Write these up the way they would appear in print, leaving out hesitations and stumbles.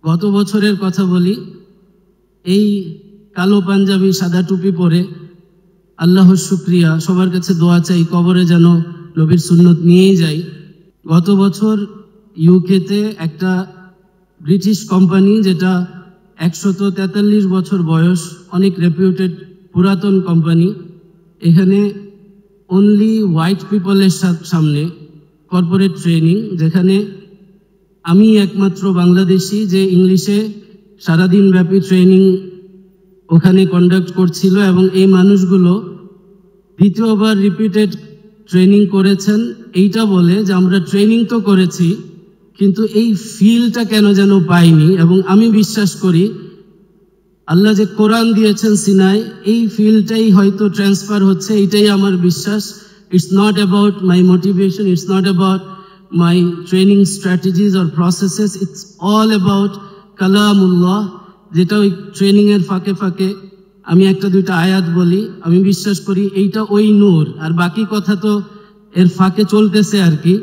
গত বছরের কথা বলি, এই কালো পাঞ্জাবি সাদা টুপি পরে আল্লাহর শুকরিয়া, সবার কাছে দোয়া চাই কবরে যেন নবীর সুন্নত নিয়েই যাই। গত বছর ইউকেতে একটা ব্রিটিশ কোম্পানি, যেটা 143 বছর বয়স, অনেক রেপিউটেড পুরাতন কোম্পানি, এখানে অনলি হোয়াইট পিপলের সামনে কর্পোরেট ট্রেনিং, যেখানে আমি একমাত্র বাংলাদেশি যে ইংলিশে সারাদিন ব্যাপী ট্রেনিং ওখানে কন্ডাক্ট করছিল। এবং এই মানুষগুলো দ্বিতীয়বার রিপিটেড ট্রেনিং করেছেন, এইটা বলে যে আমরা ট্রেনিং তো করেছি কিন্তু এই ফিলটা কেন যেন পাইনি। এবং আমি বিশ্বাস করি আল্লাহ যে কোরআন দিয়েছেন সিনায়, এই ফিলটাই হয়তো ট্রান্সফার হচ্ছে, এইটাই আমার বিশ্বাস। It's not about my motivation, it's not about my training strategies or processes, it's all about কালামুল্লাহ, যেটা ওই ট্রেনিংয়ের ফাঁকে ফাঁকে আমি একটা দুইটা আয়াত বলি। আমি বিশ্বাস করি এইটা ওই নূর, আর বাকি কথা তো এর ফাঁকে চলতেছে আর কি।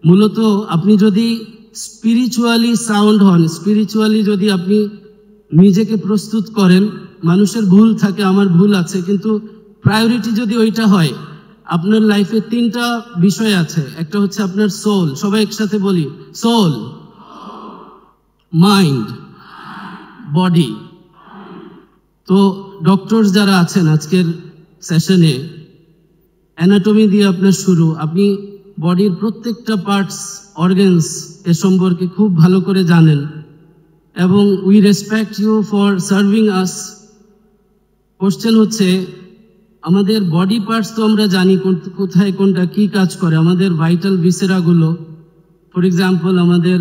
মূলত আপনি যদি স্পিরিচুয়ালি সাউন্ড হন, স্পিরিচুয়ালি যদি আপনি নিজেকে প্রস্তুত করেন, মানুষের ভুল থাকে, আমার ভুল আছে, কিন্তু প্রায়োরিটি যদি ওইটা হয়, আপনার লাইফে 3টা বিষয় আছে। একটা হচ্ছে আপনার সোল, সবাই একসাথে বলি, সোল, মাইন্ড, বডি। তো ডক্টরস যারা আছেন আজকের সেশনে, অ্যানাটমি দিয়ে আপনার শুরু, আপনি বডির প্রত্যেকটা পার্টস, অর্গানস এ সম্পর্কে খুব ভালো করে জানেন, এবং we respect you for serving us. Question হচ্ছে, আমাদের বডি পার্টস তো আমরা জানি কোথায় কোনটা কি কাজ করে, আমাদের ভাইটাল ভিসেরাগুলো, ফর এক্সাম্পল আমাদের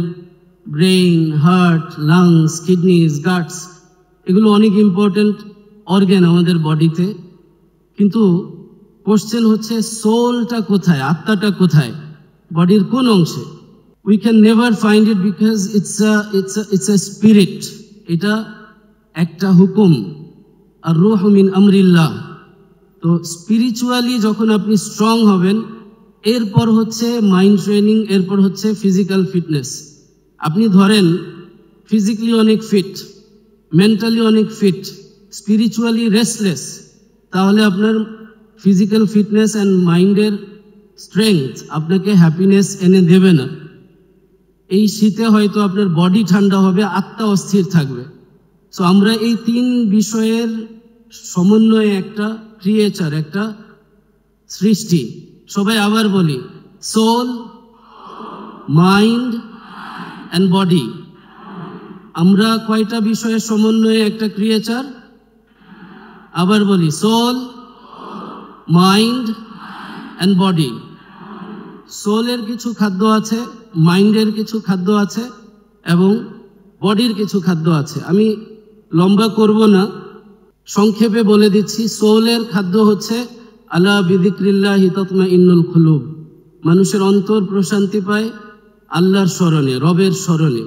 brain, heart, lungs, kidneys, guts, এগুলো অনেক ইম্পর্টেন্ট অর্গান আমাদের বডিতে। কিন্তু কোশ্চেন হচ্ছে সোলটা কোথায়, আত্মাটা কোথায়, বডির কোন অংশে? We can never find it because it's a spirit, এটা একটা হুকুম, আর রূহ মিন আমরিল্লাহ। তো স্পিরিচুয়ালি যখন আপনি স্ট্রং হবেন, এরপর হচ্ছে মাইন্ড ট্রেনিং, এরপর হচ্ছে ফিজিক্যাল ফিটনেস। আপনি ধরেন ফিজিক্যালি অনেক ফিট, মেন্টালি অনেক ফিট, স্পিরিচুয়ালি রেস্টলেস, তাহলে আপনার ফিজিক্যাল ফিটনেস অ্যান্ড মাইন্ডের স্ট্রেংথ আপনাকে হ্যাপিনেস এনে দেবে না। এই শীতে হয়তো আপনার বডি ঠান্ডা হবে, আত্মা অস্থির থাকবে। সো আমরা এই 3 বিষয়ের সমন্বয়ে একটা ক্রিয়েচার, একটা সৃষ্টি। সবাই আবার বলি, সোল, মাইন্ড অ্যান্ড বডি। আমরা কয়টা বিষয়ের সমন্বয়ে একটা ক্রিয়েচার? আবার বলি, সোল, মাইন্ড অ্যান্ড বডি। সোলের কিছু খাদ্য আছে, মাইন্ডের কিছু খাদ্য আছে, এবং বডির কিছু খাদ্য আছে। আমি লম্বা করব না, সংক্ষেপে বলে দিচ্ছি। সোলের খাদ্য হচ্ছে আলা বিযিকরিল্লাহি তাতমাইন্নুল কুলুব, মানুষের অন্তর প্রশান্তি পায় আল্লাহর স্মরণে, রবের স্মরণে।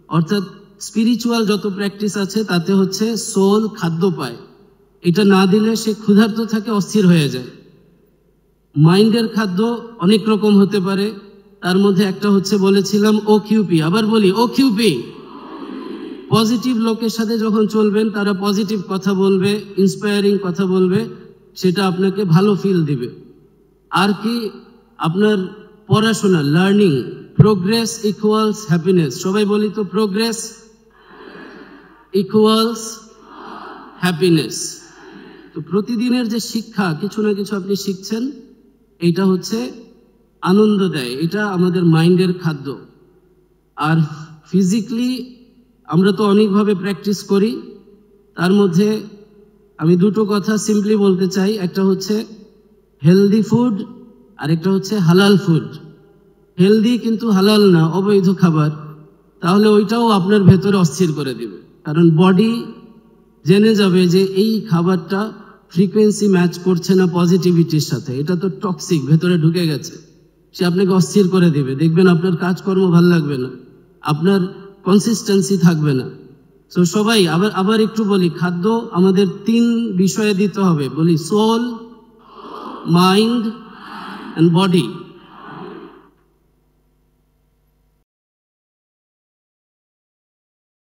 অর্থাৎ স্পিরিচুয়াল যত প্র্যাকটিস আছে তাতে হচ্ছে সোল খাদ্য পায়, এটা না দিলে সে ক্ষুধার্ত থাকে, অস্থির হয়ে যায়। মাইন্ডের খাদ্য অনেক রকম হতে পারে, তার মধ্যে একটা হচ্ছে বলেছিলাম OQP। আবার বলি OQP। পজিটিভ লোকের সাথে যখন চলবেন, তারা পজিটিভ কথা বলবে, ইন্সপায়ারিং কথা বলবে, সেটা আপনাকে ভালো ফিল দিবে। আর কি, আপনার পড়াশোনা, লার্নিং, প্রোগ্রেস ইকুয়ালস হ্যাপিনেস। সবাই বলি তো, প্রোগ্রেস ইকুয়ালস হ্যাপিনেস। তো প্রতিদিনের যে শিক্ষা, কিছু না কিছু আপনি শিখছেন, এইটা হচ্ছে আনন্দ দেয়, এটা আমাদের মাইন্ডের খাদ্য। আর ফিজিক্যালি আমরা তো অনেকভাবে প্র্যাকটিস করি, তার মধ্যে আমি 2টো কথা সিম্পলি বলতে চাই। একটা হচ্ছে হেলদি ফুড, আর একটা হচ্ছে হালাল ফুড। হেলদি কিন্তু হালাল না, অবৈধ খাবার, তাহলে ওইটাও আপনার ভেতরে অস্থির করে দিবে। কারণ বডি জেনে যাবে যে এই খাবারটা ফ্রিকোয়েন্সি ম্যাচ করছে না পজিটিভিটির সাথে, এটা তো টক্সিক, ভেতরে ঢুকে গেছে, সে আপনাকে অস্থির করে দিবে। দেখবেন আপনার কাজকর্ম ভালো লাগবে না, আপনার কনসিস্টেন্সি থাকবে না। তো সবাই আবার একটু বলি, খাদ্য আমাদের 3 বিষয়ে দিতে হবে। বলি, সোল, মাইন্ড অ্যান্ড বডি।